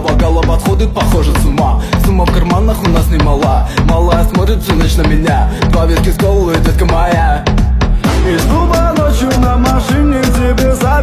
голова отходит, похоже, с ума. Сумма в карманах у нас немала. Малая смотрит всю ночь на меня. Два виски с колой, детка моя. Из клуба ночью на машине к тебе забежал.